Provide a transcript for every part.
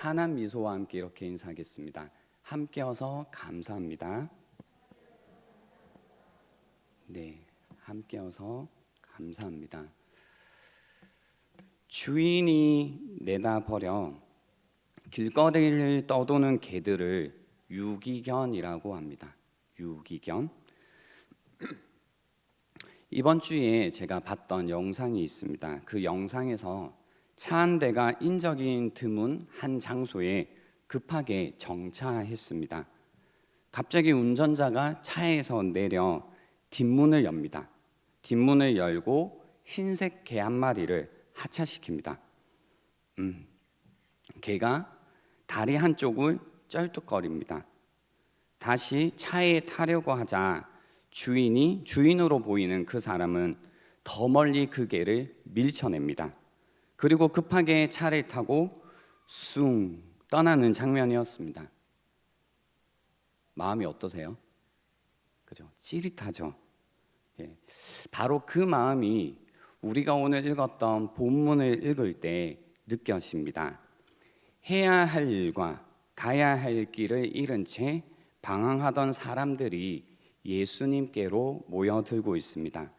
환한 미소와 함께 이렇게 인사하겠습니다. 함께여서 감사합니다. 네, 함께여서 감사합니다. 주인이 내다 버려 길거리를 떠도는 개들을 유기견이라고 합니다. 유기견. 이번 주에 제가 봤던 영상이 있습니다. 그 영상에서 차 한 대가 인적이 드문 한 장소에 급하게 정차했습니다. 갑자기 운전자가 차에서 내려 뒷문을 엽니다. 뒷문을 열고 흰색 개 한 마리를 하차시킵니다. 개가 다리 한쪽을 쩔뚝거립니다. 다시 차에 타려고 하자 주인으로 보이는 그 사람은 더 멀리 그 개를 밀쳐냅니다. 그리고 급하게 차를 타고 숭 떠나는 장면이었습니다. 마음이 어떠세요? 그죠? 찌릿하죠? 예. 바로 그 마음이 우리가 오늘 읽었던 본문을 읽을 때 느껴집니다. 해야 할 일과 가야 할 길을 잃은 채 방황하던 사람들이 예수님께로 모여들고 있습니다.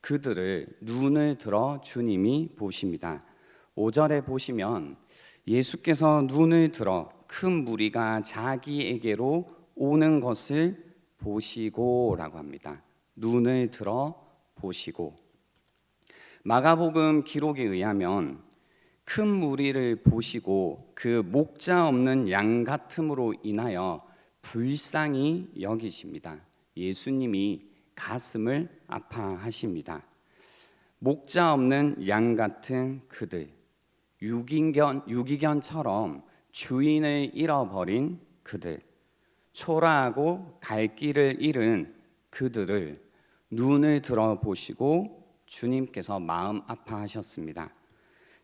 그들을 눈을 들어 주님이 보십니다. 5절에 보시면 예수께서 눈을 들어 큰 무리가 자기에게로 오는 것을 보시고 라고 합니다. 눈을 들어 보시고. 마가복음 기록에 의하면 큰 무리를 보시고 그 목자 없는 양 같음으로 인하여 불쌍히 여기십니다. 예수님이 가슴을 아파하십니다. 목자 없는 양 같은 그들, 유기견처럼 주인을 잃어버린 그들, 초라하고 갈 길을 잃은 그들을 눈을 들어보시고 주님께서 마음 아파하셨습니다.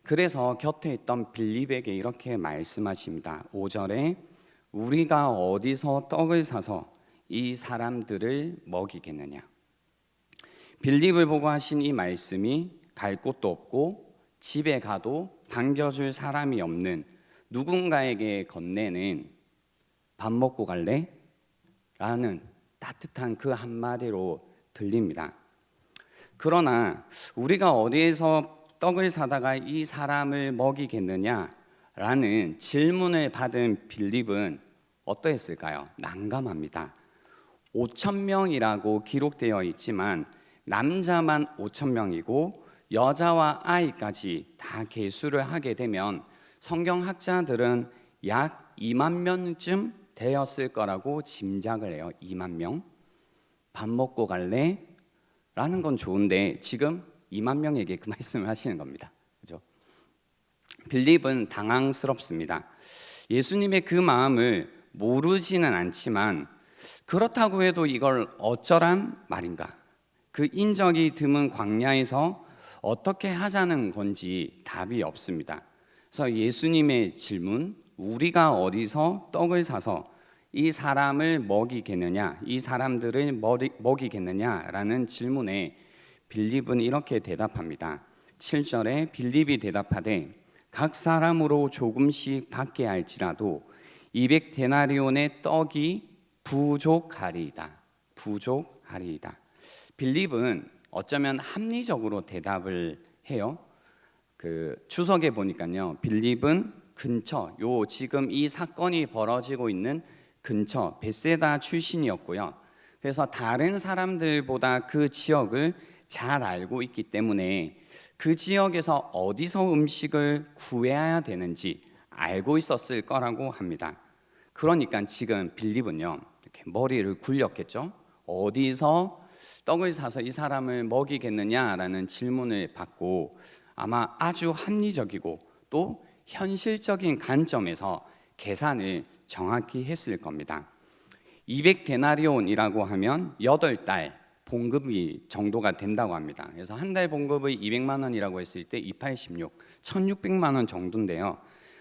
그래서 곁에 있던 빌립에게 이렇게 말씀하십니다. 5절에 우리가 어디서 떡을 사서 이 사람들을 먹이겠느냐. 빌립을 보고 하신 이 말씀이 갈 곳도 없고 집에 가도 반겨줄 사람이 없는 누군가에게 건네는 밥 먹고 갈래? 라는 따뜻한 그 한마디로 들립니다. 그러나 우리가 어디에서 떡을 사다가 이 사람을 먹이겠느냐? 라는 질문을 받은 빌립은 어떠했을까요? 난감합니다. 5,000명이라고 기록되어 있지만 남자만 5,000명이고 여자와 아이까지 다 계수를 하게 되면 성경학자들은 약 2만 명쯤 되었을 거라고 짐작을 해요. 2만 명. 밥 먹고 갈래? 라는 건 좋은데 지금 2만 명에게 그 말씀을 하시는 겁니다. 그죠? 빌립은 당황스럽습니다. 예수님의 그 마음을 모르지는 않지만 그렇다고 해도 이걸 어쩌란 말인가? 그 인적이 드문 광야에서 어떻게 하자는 건지 답이 없습니다. 그래서 예수님의 질문, 우리가 어디서 떡을 사서 이 사람을 먹이겠느냐, 이 사람들을 먹이겠느냐라는 질문에 빌립은 이렇게 대답합니다. 7절에 빌립이 대답하되 각 사람으로 조금씩 받게 할지라도 200데나리온의 떡이 부족하리이다. 부족하리이다. 빌립은 어쩌면 합리적으로 대답을 해요. 그 추석에 보니까요, 빌립은 근처, 지금 이 사건이 벌어지고 있는 근처 벳세다 출신이었고요. 그래서 다른 사람들보다 그 지역을 잘 알고 있기 때문에 그 지역에서 어디서 음식을 구해야 되는지 알고 있었을 거라고 합니다. 그러니까 지금 빌립은요, 이렇게 머리를 굴렸겠죠. 어디서 떡을 사서 이 사람을 먹이겠느냐라는 질문을 받고 아마 아주 합리적이고 또 현실적인 관점에서 계산을 정확히 했을 겁니다. 200데나리온이라고 하면 8달 봉급이 정도가 된다고 합니다. 그래서 한 달 봉급의 200만 원이라고 했을 때 286, 1600만 원 정도인데요.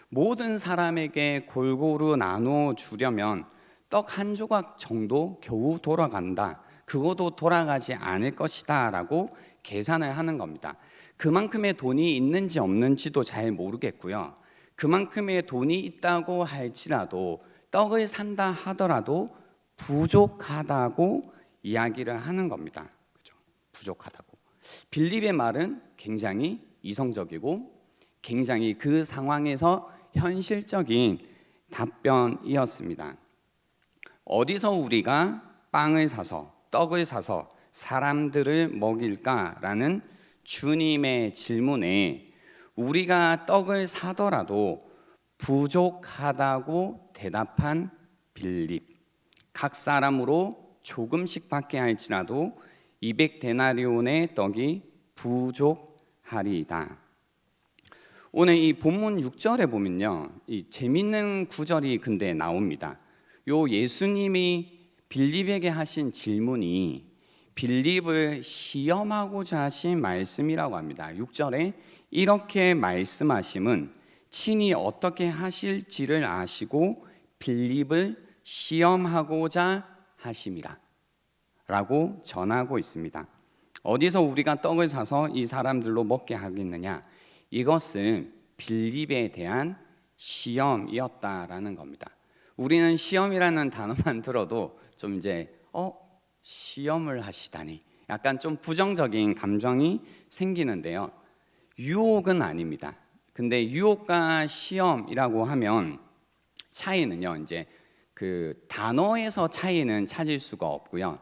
모든 사람에게 골고루 나누어 주려면 떡 한 조각 정도 겨우 돌아간다. 그것도 돌아가지 않을 것이다 라고 계산을 하는 겁니다. 그만큼의 돈이 있는지 없는지도 잘 모르겠고요. 그만큼의 돈이 있다고 할지라도 떡을 산다 하더라도 부족하다고 이야기를 하는 겁니다. 그죠? 부족하다고. 빌립의 말은 굉장히 이성적이고 굉장히 그 상황에서 현실적인 답변이었습니다. 어디서 우리가 빵을 사서 떡을 사서 사람들을 먹일까라는 주님의 질문에 우리가 떡을 사더라도 부족하다고 대답한 빌립. 각 사람으로 조금씩 받게 할지라도 200데나리온의 떡이 부족하리이다. 오늘 이 본문 6절에 보면요, 이 재밌는 구절이 근데 나옵니다. 요 예수님이 빌립에게 하신 질문이 빌립을 시험하고자 하신 말씀이라고 합니다. 6절에 이렇게 말씀하심은 친히 어떻게 하실지를 아시고 빌립을 시험하고자 하심이라 라고 전하고 있습니다. 어디서 우리가 떡을 사서 이 사람들로 먹게 하겠느냐? 이것은 빌립에 대한 시험이었다라는 겁니다. 우리는 시험이라는 단어만 들어도 좀 이제 시험을 하시다니 약간 좀 부정적인 감정이 생기는데요. 유혹은 아닙니다. 근데 유혹과 시험이라고 하면 차이는요, 이제 그 단어에서 차이는 찾을 수가 없고요.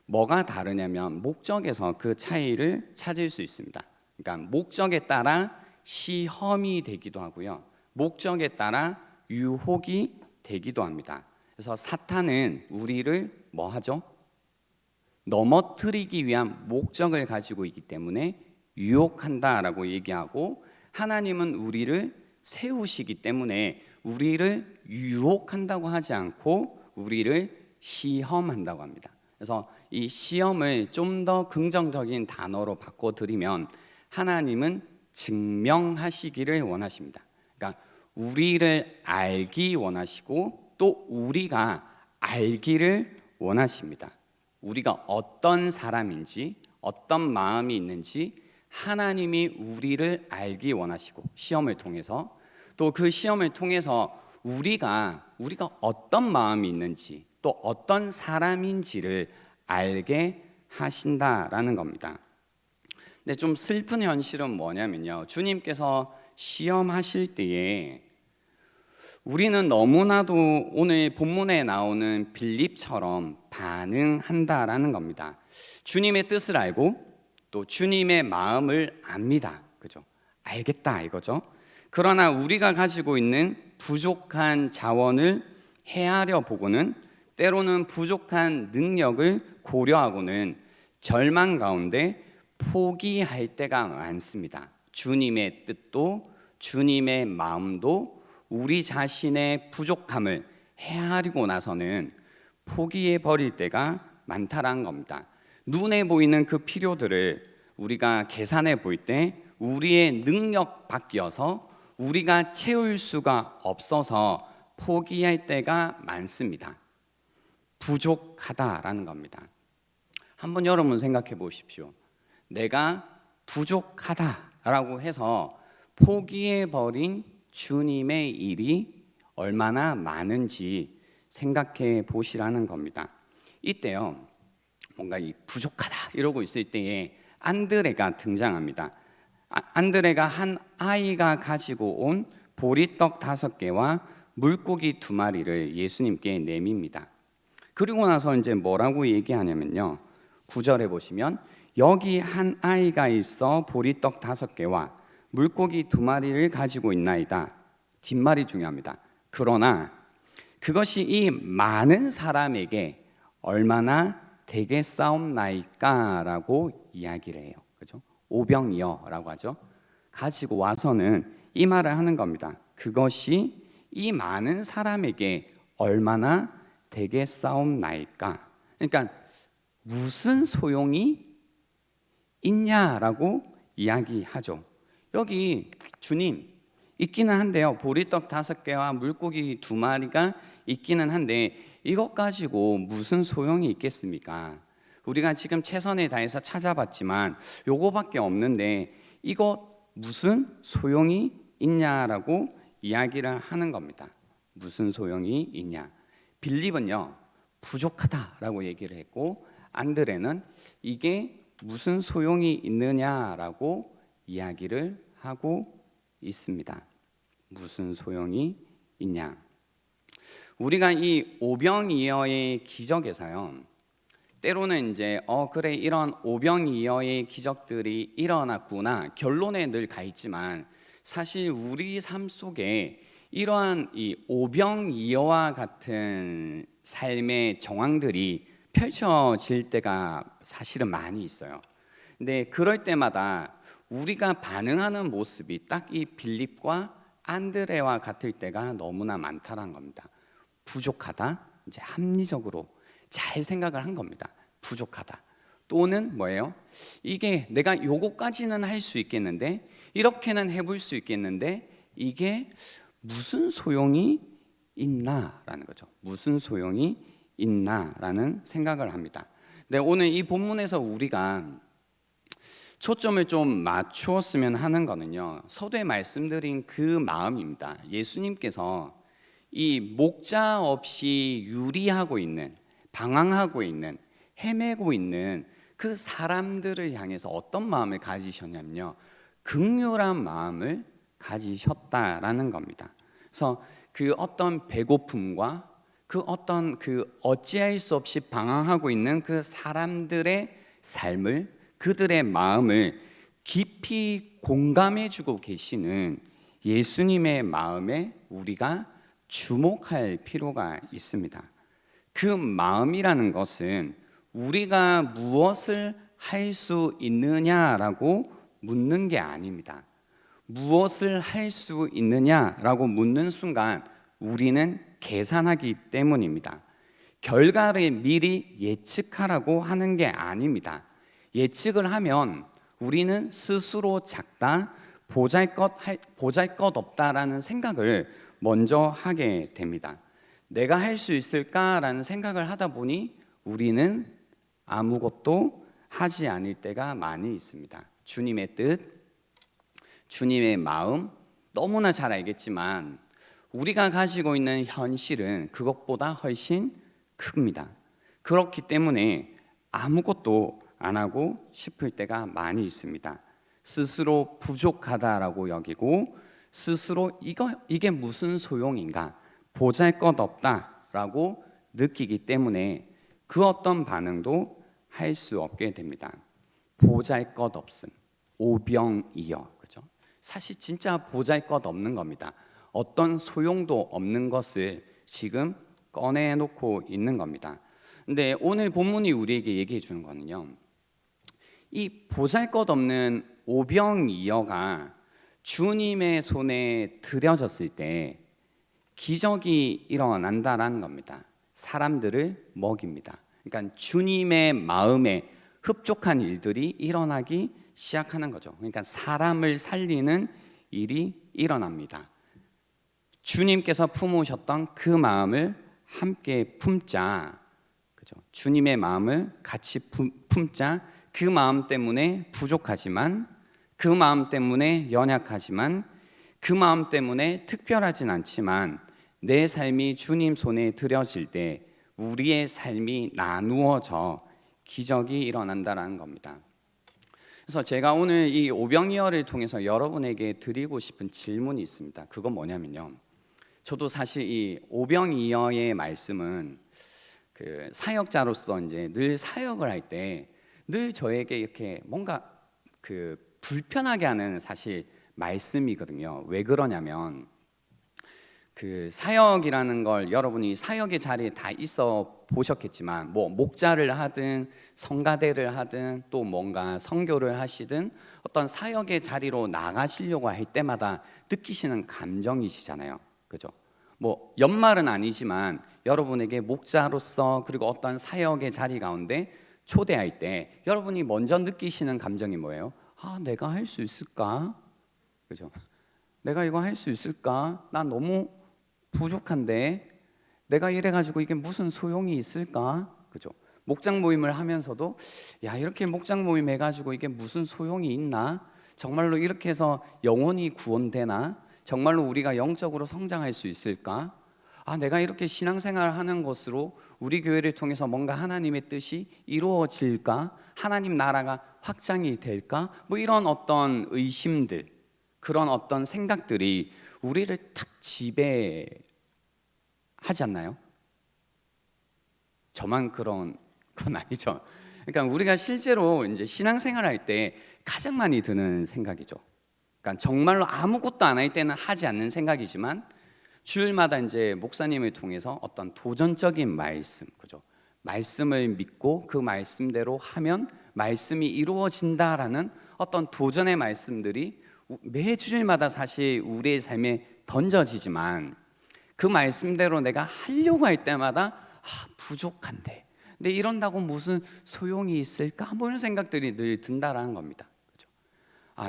뭐가 다르냐면 목적에서 그 차이를 찾을 수 있습니다. 그러니까 목적에 따라 시험이 되기도 하고요. 목적에 따라 유혹이 되기도 합니다. 그래서 사탄은 우리를 뭐 하죠? 넘어뜨리기 위한 목적을 가지고 있기 때문에 유혹한다라고 얘기하고, 하나님은 우리를 세우시기 때문에 우리를 유혹한다고 하지 않고 우리를 시험한다고 합니다. 그래서 이 시험을 좀 더 긍정적인 단어로 바꿔드리면 하나님은 증명하시기를 원하십니다. 그러니까 우리를 알기 원하시고 또 우리가 알기를 원하십니다. 우리가 어떤 사람인지 어떤 마음이 있는지 하나님이 우리를 알기 원하시고, 시험을 통해서 또 그 시험을 통해서 우리가 어떤 마음이 있는지 또 어떤 사람인지를 알게 하신다라는 겁니다. 근데 좀 슬픈 현실은 뭐냐면요, 주님께서 시험하실 때에 우리는 너무나도 오늘 본문에 나오는 빌립처럼 반응한다라는 겁니다. 주님의 뜻을 알고 또 주님의 마음을 압니다. 그죠? 알겠다 이거죠. 그러나 우리가 가지고 있는 부족한 자원을 헤아려 보고는, 때로는 부족한 능력을 고려하고는 절망 가운데 포기할 때가 많습니다. 주님의 뜻도 주님의 마음도 우리 자신의 부족함을 헤아리고 나서는 포기해 버릴 때가 많다라는 겁니다. 눈에 보이는 그 필요들을 우리가 계산해 볼 때 우리의 능력 밖이어서 우리가 채울 수가 없어서 포기할 때가 많습니다. 부족하다라는 겁니다. 한번 여러분 생각해 보십시오. 내가 부족하다라고 해서 포기해 버린 주님의 일이 얼마나 많은지 생각해 보시라는 겁니다. 이때요, 뭔가 이 부족하다 이러고 있을 때에 안드레가 등장합니다. 안드레가 한 아이가 가지고 온 보리떡 5개와 물고기 2마리를 예수님께 내밉니다. 그리고 나서 이제 뭐라고 얘기하냐면요, 9절에 보시면 여기 한 아이가 있어 보리떡 5개와 물고기 2마리를 가지고 있나이다. 뒷말이 중요합니다. 그러나 그것이 이 많은 사람에게 얼마나 되겠사옵나이까 라고 이야기를 해요. 그죠? 오병이어 라고 하죠. 가지고 와서는 이 말을 하는 겁니다. 그것이 이 많은 사람에게 얼마나 되겠사옵나이까. 그러니까 무슨 소용이 있냐라고 이야기하죠. 여기 주님 있기는 한데요, 보리떡 5개와 물고기 2마리가 있기는 한데 이것 가지고 무슨 소용이 있겠습니까? 우리가 지금 최선을 다해서 찾아봤지만 요거밖에 없는데 이거 무슨 소용이 있냐라고 이야기를 하는 겁니다. 무슨 소용이 있냐? 빌립은요, 부족하다라고 얘기를 했고, 안드레는 이게 무슨 소용이 있느냐라고 이야기를 하고 있습니다. 무슨 소용이 있냐? 우리가 이 오병이어의 기적에서요, 때로는 이제 그래, 이런 오병이어의 기적들이 일어났구나 결론에 늘 가 있지만, 사실 우리 삶 속에 이러한 이 오병이어와 같은 삶의 정황들이 펼쳐질 때가 사실은 많이 있어요. 근데 그럴 때마다 우리가 반응하는 모습이 딱 이 빌립과 안드레와 같을 때가 너무나 많다는 겁니다. 부족하다, 이제 합리적으로 잘 생각을 한 겁니다. 부족하다. 또는 뭐예요? 이게 내가 요거까지는 할 수 있겠는데, 이렇게는 해볼 수 있겠는데, 이게 무슨 소용이 있나라는 거죠. 무슨 소용이 있나라는 생각을 합니다. 네, 오늘 이 본문에서 우리가 초점을 좀 맞추었으면 하는 거는요, 서두에 말씀드린 그 마음입니다. 예수님께서 이 목자 없이 유리하고 있는, 방황하고 있는, 헤매고 있는 그 사람들을 향해서 어떤 마음을 가지셨냐면요, 긍휼한 마음을 가지셨다라는 겁니다. 그래서 그 어떤 배고픔과 그 어떤 그 어찌할 수 없이 방황하고 있는 그 사람들의 삶을, 그들의 마음을 깊이 공감해주고 계시는 예수님의 마음에 우리가 주목할 필요가 있습니다. 그 마음이라는 것은 우리가 무엇을 할 수 있느냐라고 묻는 게 아닙니다. 무엇을 할 수 있느냐라고 묻는 순간 우리는 계산하기 때문입니다. 결과를 미리 예측하라고 하는 게 아닙니다. 예측을 하면 우리는 스스로 작다, 보잘것없다라는 생각을 먼저 하게 됩니다. 내가 할 수 있을까라는 생각을 하다 보니 우리는 아무것도 하지 않을 때가 많이 있습니다. 주님의 뜻, 주님의 마음 너무나 잘 알겠지만 우리가 가지고 있는 현실은 그것보다 훨씬 큽니다. 그렇기 때문에 아무것도 안 하고 싶을 때가 많이 있습니다. 스스로 부족하다라고 여기고, 스스로 이게 무슨 소용인가, 보잘것없다라고 느끼기 때문에 그 어떤 반응도 할 수 없게 됩니다. 보잘것없음, 오병이어, 그죠? 사실 진짜 보잘것없는 겁니다. 어떤 소용도 없는 것을 지금 꺼내놓고 있는 겁니다. 근데 오늘 본문이 우리에게 얘기해 주는 거는요, 이 보잘것없는 오병이어가 주님의 손에 들여졌을 때 기적이 일어난다라는 겁니다. 사람들을 먹입니다. 그러니까 주님의 마음에 흡족한 일들이 일어나기 시작하는 거죠. 그러니까 사람을 살리는 일이 일어납니다. 주님께서 품으셨던 그 마음을 함께 품자, 그죠? 주님의 마음을 같이 품자. 그 마음 때문에 부족하지만, 그 마음 때문에 연약하지만, 그 마음 때문에 특별하진 않지만 내 삶이 주님 손에 들여질 때 우리의 삶이 나누어져 기적이 일어난다는 겁니다. 그래서 제가 오늘 이 오병이어를 통해서 여러분에게 드리고 싶은 질문이 있습니다. 그건 뭐냐면요, 저도 사실 이 오병이어의 말씀은 그 사역자로서 이제 늘 사역을 할 때 늘 저에게 이렇게 뭔가 그 불편하게 하는 사실 말씀이거든요. 왜 그러냐면 그 사역이라는 걸 여러분이 사역의 자리에 다 있어 보셨겠지만, 뭐 목자를 하든 성가대를 하든 또 뭔가 선교를 하시든 어떤 사역의 자리로 나가시려고 할 때마다 느끼시는 감정이시잖아요. 그죠? 뭐 연말은 아니지만 여러분에게 목자로서 그리고 어떤 사역의 자리 가운데 초대할 때 여러분이 먼저 느끼시는 감정이 뭐예요? 아, 내가 할 수 있을까? 그죠? 내가 이거 할 수 있을까? 난 너무 부족한데 내가 이래가지고 이게 무슨 소용이 있을까? 그죠? 목장 모임을 하면서도 야, 이렇게 목장 모임 해가지고 이게 무슨 소용이 있나? 정말로 이렇게 해서 영혼이 구원되나? 정말로 우리가 영적으로 성장할 수 있을까? 내가 이렇게 신앙생활을 하는 것으로 우리 교회를 통해서 뭔가 하나님의 뜻이 이루어질까? 하나님 나라가 확장이 될까? 뭐 이런 어떤 의심들, 그런 어떤 생각들이 우리를 탁 지배하지 않나요? 저만 그런 건 아니죠. 그러니까 우리가 실제로 이제 신앙생활 할 때 가장 많이 드는 생각이죠. 그러니까 정말로 아무것도 안 할 때는 하지 않는 생각이지만 주일마다 이제 목사님을 통해서 어떤 도전적인 말씀, 그죠? 말씀을 믿고 그 말씀대로 하면 말씀이 이루어진다라는 어떤 도전의 말씀들이 매 주일마다 사실 우리의 삶에 던져지지만 그 말씀대로 내가 하려고 할 때마다 부족한데, 근데 이런다고 무슨 소용이 있을까? 뭐 이런 생각들이 늘 든다라는 겁니다. 그죠?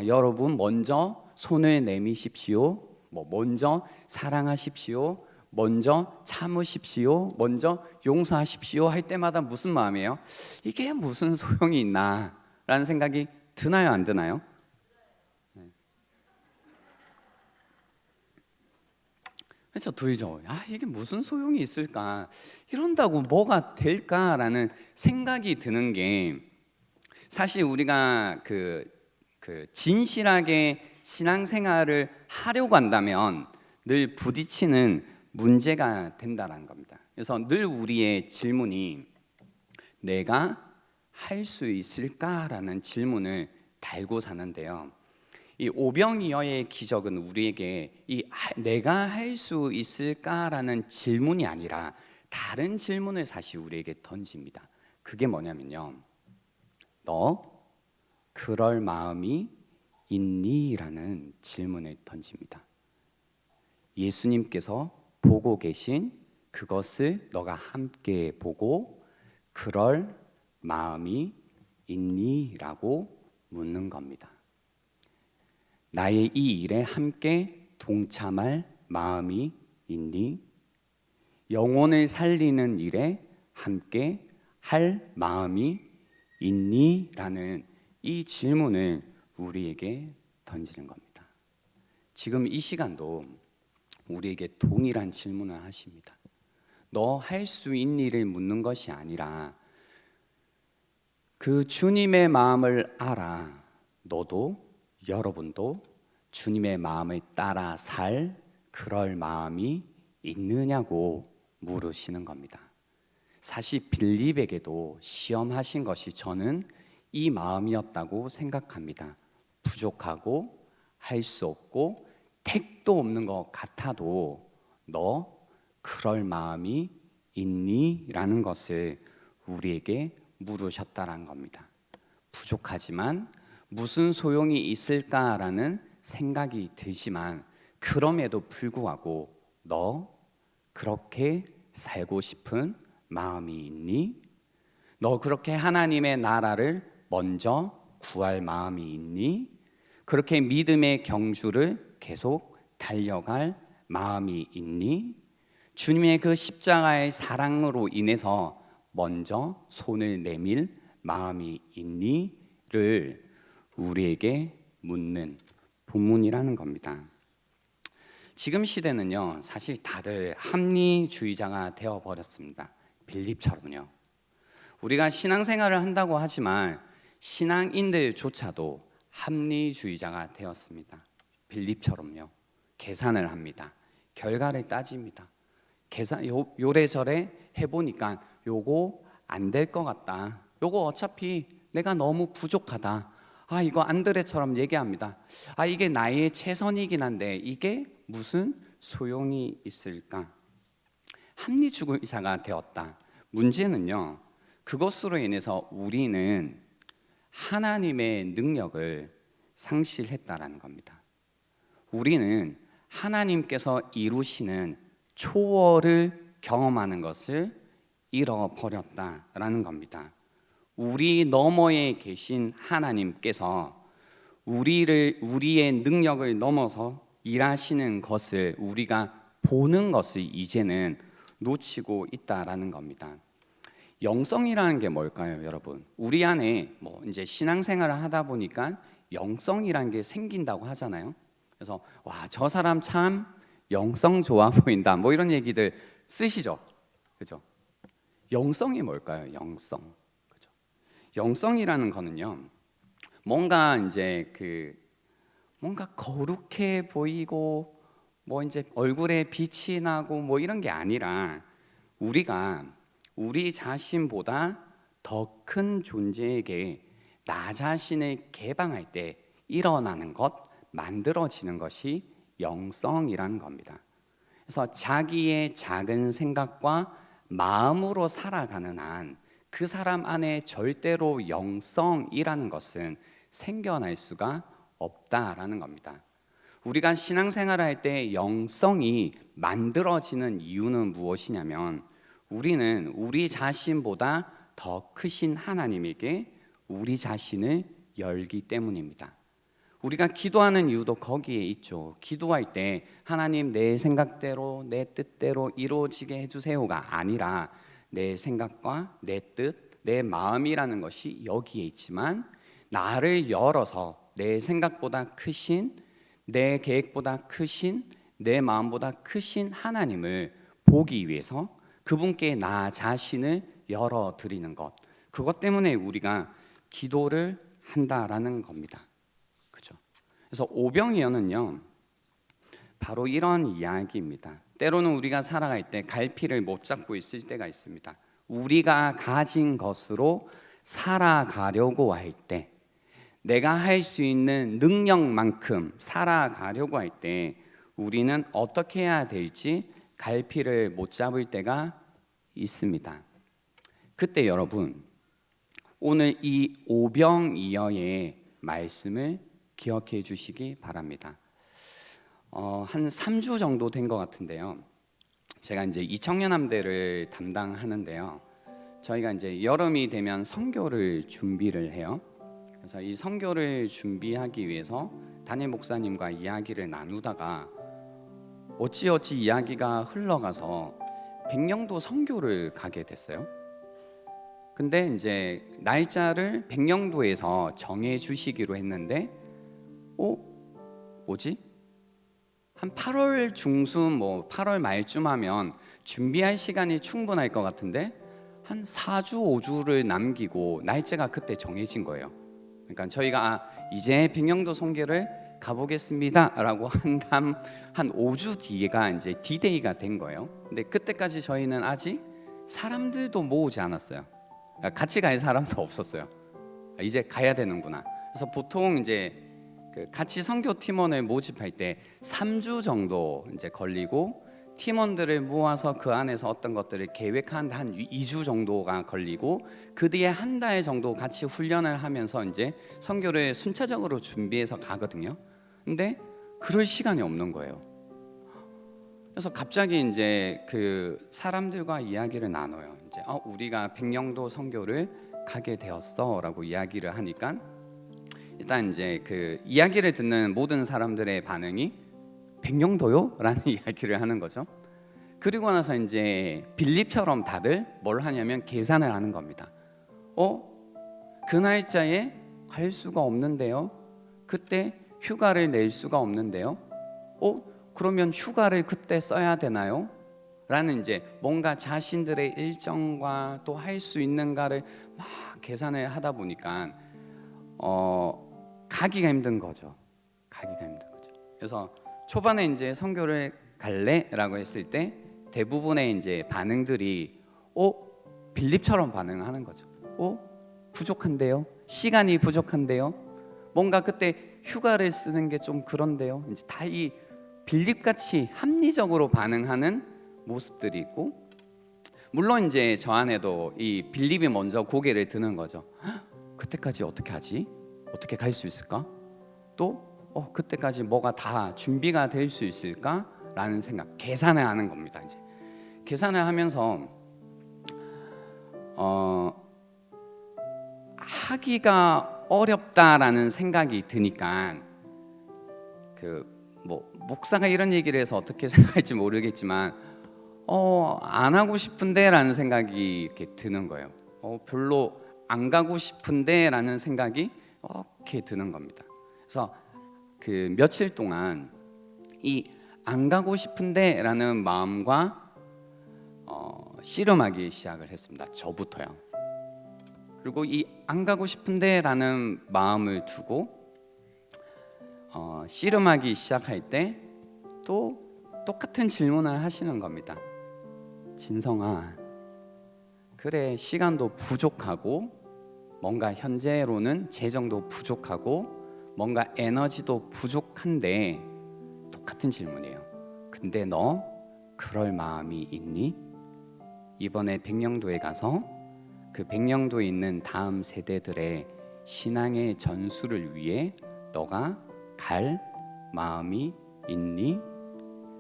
여러분 먼저 손을 내미십시오. 먼저 사랑하십시오. 먼저 참으십시오. 먼저 용서하십시오 할 때마다 무슨 마음이에요? 이게 무슨 소용이 있나? 라는 생각이 드나요, 안 드나요? 그래서 들죠. 이게 무슨 소용이 있을까? 이런다고 뭐가 될까라는 생각이 드는 게, 사실 우리가 진실하게 신앙생활을 하려고 한다면 늘 부딪히는 문제가 된다는 겁니다. 그래서 늘 우리의 질문이 내가 할 수 있을까라는 질문을 달고 사는데요. 이 오병이어의 기적은 우리에게 내가 할 수 있을까라는 질문이 아니라 다른 질문을 사실 우리에게 던집니다. 그게 뭐냐면요, 너 그럴 마음이 있니? 라는 질문을 던집니다. 예수님께서 보고 계신 그것을 너가 함께 보고 그럴 마음이 있니? 라고 묻는 겁니다. 나의 이 일에 함께 동참할 마음이 있니? 영혼을 살리는 일에 함께 할 마음이 있니? 라는 이 질문을 우리에게 던지는 겁니다. 지금 이 시간도 우리에게 동일한 질문을 하십니다. 너 할 수 있니를 묻는 것이 아니라 그 주님의 마음을 알아. 너도 여러분도 주님의 마음을 따라 살 그럴 마음이 있느냐고 물으시는 겁니다. 사실 빌립에게도 시험하신 것이 저는 이 마음이었다고 생각합니다. 부족하고 할 수 없고 택도 없는 것 같아도 너 그럴 마음이 있니? 라는 것을 우리에게 물으셨다는 겁니다. 부족하지만 무슨 소용이 있을까라는 생각이 들지만 그럼에도 불구하고 너 그렇게 살고 싶은 마음이 있니? 너 그렇게 하나님의 나라를 먼저 구할 마음이 있니? 그렇게 믿음의 경주를 계속 달려갈 마음이 있니? 주님의 그 십자가의 사랑으로 인해서 먼저 손을 내밀 마음이 있니?를 우리에게 묻는 본문이라는 겁니다. 지금 시대는요, 사실 다들 합리주의자가 되어버렸습니다. 빌립처럼요. 우리가 신앙생활을 한다고 하지만 신앙인들조차도 합리주의자가 되었습니다. 빌립처럼요. 계산을 합니다. 결과를 따집니다. 요래저래 해보니까 요거 안 될 것 같다. 요거 어차피 내가 너무 부족하다. 이거 안드레처럼 얘기합니다. 이게 나의 최선이긴 한데 이게 무슨 소용이 있을까? 합리주의자가 되었다. 문제는요, 그것으로 인해서 우리는 하나님의 능력을 상실했다라는 겁니다. 우리는 하나님께서 이루시는 초월을 경험하는 것을 잃어버렸다라는 겁니다. 우리 너머에 계신 하나님께서 우리의 능력을 넘어서 일하시는 것을 우리가 보는 것을 이제는 놓치고 있다라는 겁니다. 영성이라는 게 뭘까요, 여러분? 우리 안에 이제 신앙생활을 하다 보니까 영성이라는 게 생긴다고 하잖아요. 그래서 와, 저 사람 참 영성 좋아 보인다. 뭐 이런 얘기들 쓰시죠. 그죠? 영성이 뭘까요? 영성. 그죠? 영성이라는 거는요. 뭔가 이제 뭔가 거룩해 보이고 뭐 이제 얼굴에 빛이 나고 뭐 이런 게 아니라 우리가 우리 자신보다 더 큰 존재에게 나 자신을 개방할 때 일어나는 것, 만들어지는 것이 영성이라는 겁니다. 그래서 자기의 작은 생각과 마음으로 살아가는 한 그 사람 안에 절대로 영성이라는 것은 생겨날 수가 없다라는 겁니다. 우리가 신앙생활을 할 때 영성이 만들어지는 이유는 무엇이냐면 우리는 우리 자신보다 더 크신 하나님에게 우리 자신을 열기 때문입니다. 우리가 기도하는 이유도 거기에 있죠. 기도할 때 하나님 내 생각대로 내 뜻대로 이루어지게 해주세요가 아니라 내 생각과 내 뜻, 내 마음이라는 것이 여기에 있지만 나를 열어서 내 생각보다 크신, 내 계획보다 크신, 내 마음보다 크신 하나님을 보기 위해서 그분께 나 자신을 열어드리는 것, 그것 때문에 우리가 기도를 한다라는 겁니다. 그죠? 그래서 오병이어는요 바로 이런 이야기입니다. 때로는 우리가 살아갈 때 갈피를 못 잡고 있을 때가 있습니다. 우리가 가진 것으로 살아가려고 할 때, 내가 할 수 있는 능력만큼 살아가려고 할 때 우리는 어떻게 해야 될지 갈피를 못 잡을 때가 있습니다. 그때 여러분, 오늘 이 오병이어의 말씀을 기억해 주시기 바랍니다. 한 3주 정도 된 것 같은데요. 제가 이제 이청년함대를 담당하는데요. 저희가 이제 여름이 되면 선교를 준비를 해요. 그래서 이 선교를 준비하기 위해서 담임 목사님과 이야기를 나누다가 어찌어찌 이야기가 흘러가서 백령도 선교를 가게 됐어요. 근데 이제 날짜를 백령도에서 정해 주시기로 했는데 뭐지? 한 8월 중순 뭐 8월 말쯤 하면 준비할 시간이 충분할 것 같은데 한 4주 5주를 남기고 날짜가 그때 정해진 거예요. 그러니까 저희가 이제 백령도 선교를 가보겠습니다라고 한 5주 뒤가 이제 D-Day가 된 거예요. 근데 그때까지 저희는 아직 사람들도 모으지 않았어요. 같이 갈 사람도 없었어요. 이제 가야 되는구나. 그래서 보통 이제 같이 선교 팀원을 모집할 때 3주 정도 이제 걸리고 팀원들을 모아서 그 안에서 어떤 것들을 계획하는데 한 2주 정도가 걸리고 그 뒤에 한 달 정도 같이 훈련을 하면서 이제 선교를 순차적으로 준비해서 가거든요. 근데 그럴 시간이 없는 거예요. 그래서 갑자기 이제 그 사람들과 이야기를 나눠요. 이제 우리가 백령도 선교를 가게 되었어라고 이야기를 하니까 일단 이제 그 이야기를 듣는 모든 사람들의 반응이 백령도요? 라는 이야기를 하는 거죠. 그리고 나서 이제 빌립처럼 다들 뭘 하냐면 계산을 하는 겁니다. 그 날짜에 갈 수가 없는데요. 그때 휴가를 낼 수가 없는데요. 그러면 휴가를 그때 써야 되나요? 라는 이제 뭔가 자신들의 일정과 또 할 수 있는가를 막 계산을 하다 보니까 가기가 힘든 거죠. 그래서 초반에 이제 선교를 갈래라고 했을 때 대부분의 이제 반응들이 빌립처럼 반응하는 거죠. 부족한데요. 시간이 부족한데요. 뭔가 그때 휴가를 쓰는 게 좀 그런데요. 이제 다 이 빌립같이 합리적으로 반응하는 모습들이 있고, 물론 이제 저 안에도 이 빌립이 먼저 고개를 드는 거죠. 그때까지 어떻게 하지? 어떻게 갈 수 있을까? 또 그때까지 뭐가 다 준비가 될 수 있을까? 라는 생각, 계산을 하는 겁니다. 이제 계산을 하면서 하기가 어렵다라는 생각이 드니까 목사가 이런 얘기를 해서 어떻게 생각할지 모르겠지만 안 하고 싶은데라는 생각이 이렇게 드는 거예요. 별로 안 가고 싶은데라는 생각이 이렇게 드는 겁니다. 그래서 그 며칠 동안 이 안 가고 싶은데라는 마음과 씨름하기 시작을 했습니다. 저부터요. 그리고 이 안 가고 싶은데라는 마음을 두고 씨름하기 시작할 때 또 똑같은 질문을 하시는 겁니다. 진성아, 그래 시간도 부족하고 뭔가 현재로는 재정도 부족하고 뭔가 에너지도 부족한데 똑같은 질문이에요. 근데 너 그럴 마음이 있니? 이번에 백령도에 가서 그 백령도에 있는 다음 세대들의 신앙의 전수를 위해 너가 갈 마음이 있니?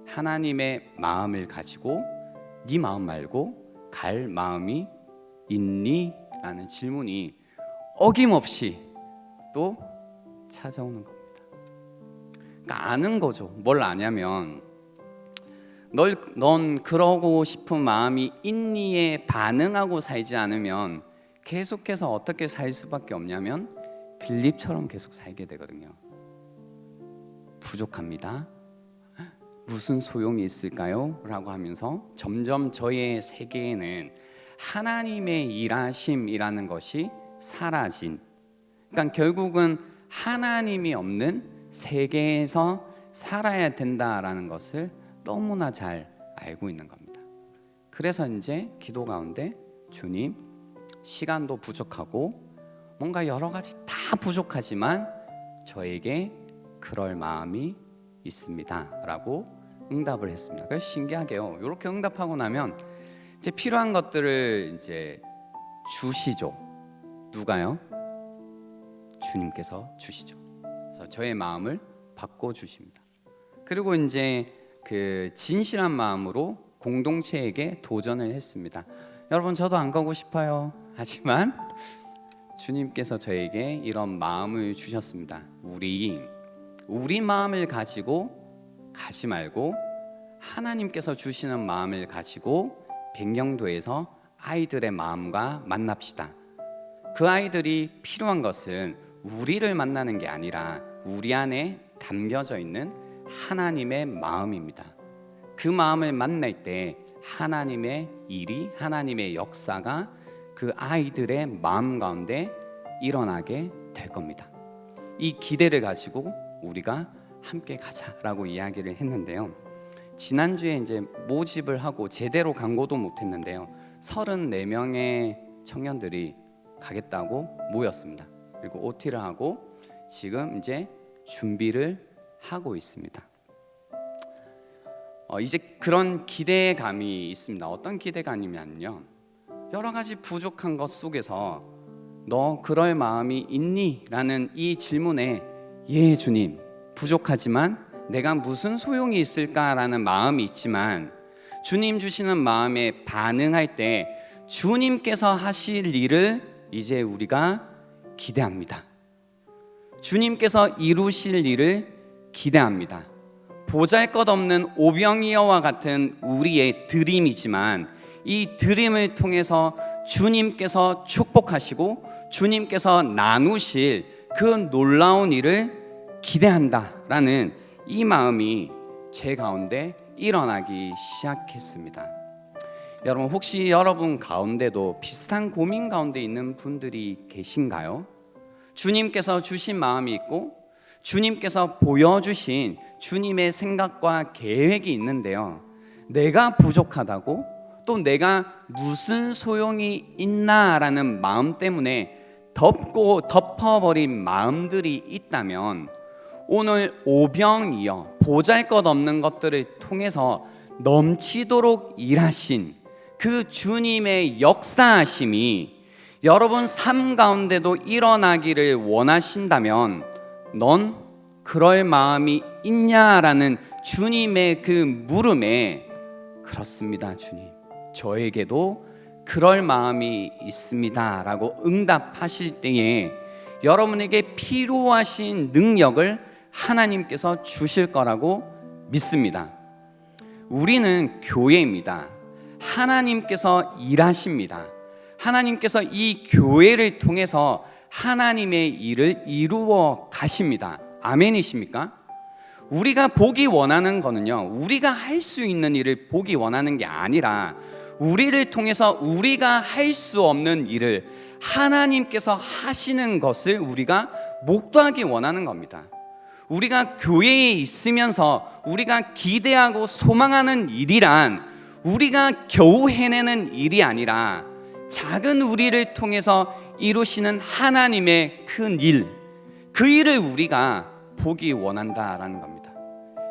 하나님의 마음을 가지고 네 마음 말고 갈 마음이 있니? 라는 질문이 어김없이 또 찾아오는 겁니다. 그러니까 아는 거죠. 뭘 아냐면 넌 그러고 싶은 마음이 있니에 반응하고 살지 않으면 계속해서 어떻게 살 수밖에 없냐면 빌립처럼 계속 살게 되거든요. 부족합니다. 무슨 소용이 있을까요? 라고 하면서 점점 저의 세계에는 하나님의 일하심이라는 것이 사라진, 그러니까 결국은 하나님이 없는 세계에서 살아야 된다라는 것을 너무나 잘 알고 있는 겁니다. 그래서 이제 기도 가운데 주님, 시간도 부족하고 뭔가 여러 가지 다 부족하지만 저에게 그럴 마음이 있습니다 라고 응답을 했습니다. 그래서 신기하게요, 이렇게 응답하고 나면 이제 필요한 것들을 이제 주시죠. 누가요? 주님께서 주시죠. 그래서 저의 마음을 바꿔 주십니다. 그리고 이제 그 진실한 마음으로 공동체에게 도전을 했습니다. 여러분, 저도 안 가고 싶어요. 하지만 주님께서 저에게 이런 마음을 주셨습니다. 우리 마음을 가지고 가지 말고 하나님께서 주시는 마음을 가지고 백령도에서 아이들의 마음과 만납시다. 그 아이들이 필요한 것은 우리를 만나는 게 아니라 우리 안에 담겨져 있는 하나님의 마음입니다. 그 마음을 만날 때 하나님의 일이, 하나님의 역사가 그 아이들의 마음 가운데 일어나게 될 겁니다. 이 기대를 가지고 우리가 함께 가자라고 이야기를 했는데요. 지난주에 이제 모집을 하고 제대로 광고도 못했는데요. 34명의 청년들이 가겠다고 모였습니다. 그리고 OT를 하고 지금 이제 준비를 하고 있습니다. 이제 그런 기대감이 있습니다. 어떤 기대감이냐면요, 여러 가지 부족한 것 속에서 너 그럴 마음이 있니? 라는 이 질문에 예 주님, 부족하지만 내가 무슨 소용이 있을까라는 마음이 있지만 주님 주시는 마음에 반응할 때 주님께서 하실 일을 이제 우리가 기대합니다. 주님께서 이루실 일을 기대합니다. 보잘것없는 오병이어와 같은 우리의 드림이지만 이 드림을 통해서 주님께서 축복하시고 주님께서 나누실 그 놀라운 일을 기대한다라는 이 마음이 제 가운데 일어나기 시작했습니다. 여러분, 혹시 여러분 가운데도 비슷한 고민 가운데 있는 분들이 계신가요? 주님께서 주신 마음이 있고 주님께서 보여주신 주님의 생각과 계획이 있는데요, 내가 부족하다고 또 내가 무슨 소용이 있나라는 마음 때문에 덮어버린 마음들이 있다면 오늘 오병이어 보잘것없는 것들을 통해서 넘치도록 일하신 그 주님의 역사하심이 여러분 삶 가운데도 일어나기를 원하신다면 넌 그럴 마음이 있냐라는 주님의 그 물음에 그렇습니다 주님, 저에게도 그럴 마음이 있습니다 라고 응답하실 때에 여러분에게 필요하신 능력을 하나님께서 주실 거라고 믿습니다. 우리는 교회입니다. 하나님께서 일하십니다. 하나님께서 이 교회를 통해서 하나님의 일을 이루어 가십니다. 아멘이십니까? 우리가 보기 원하는 거는요, 우리가 할 수 있는 일을 보기 원하는 게 아니라 우리를 통해서 우리가 할 수 없는 일을 하나님께서 하시는 것을 우리가 목도하기 원하는 겁니다. 우리가 교회에 있으면서 우리가 기대하고 소망하는 일이란 우리가 겨우 해내는 일이 아니라 작은 우리를 통해서 이루시는 하나님의 큰 일, 그 일을 우리가 보기 원한다라는 겁니다.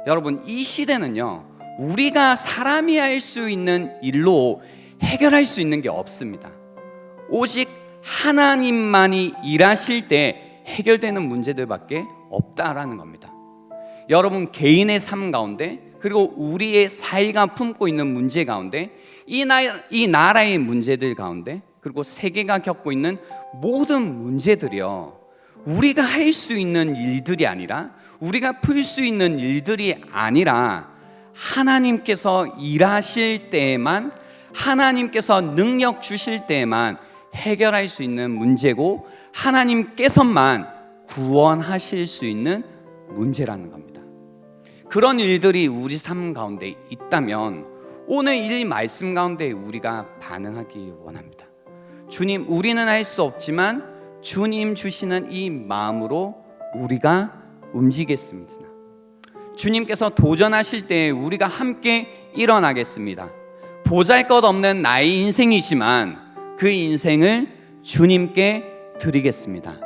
여러분, 이 시대는요, 우리가 사람이 할 수 있는 일로 해결할 수 있는 게 없습니다. 오직 하나님만이 일하실 때 해결되는 문제들밖에 없다라는 겁니다. 여러분, 개인의 삶 가운데 그리고 우리의 사회가 품고 있는 문제 가운데 이 나라의 문제들 가운데 그리고 세계가 겪고 있는 모든 문제들이요, 우리가 할 수 있는 일들이 아니라 우리가 풀 수 있는 일들이 아니라 하나님께서 일하실 때에만, 하나님께서 능력 주실 때에만 해결할 수 있는 문제고 하나님께서만 구원하실 수 있는 문제라는 겁니다. 그런 일들이 우리 삶 가운데 있다면 오늘 이 말씀 가운데 우리가 반응하기 원합니다. 주님, 우리는 할 수 없지만 주님 주시는 이 마음으로 우리가 움직이겠습니다. 주님께서 도전하실 때 우리가 함께 일어나겠습니다. 보잘것없는 나의 인생이지만 그 인생을 주님께 드리겠습니다.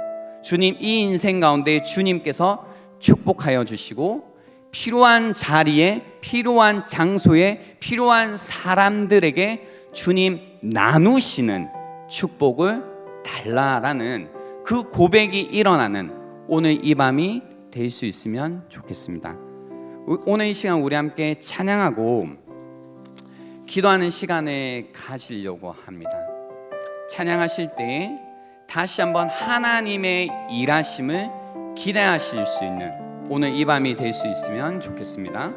주님, 이 인생 가운데 주님께서 축복하여 주시고 필요한 자리에, 필요한 장소에, 필요한 사람들에게 주님 나누시는 축복을 달라라는 그 고백이 일어나는 오늘 이 밤이 될 수 있으면 좋겠습니다. 오늘 이 시간 우리 함께 찬양하고 기도하는 시간에 가시려고 합니다. 찬양하실 때 다시 한번 하나님의 일하심을 기대하실 수 있는 오늘 이 밤이 될 수 있으면 좋겠습니다.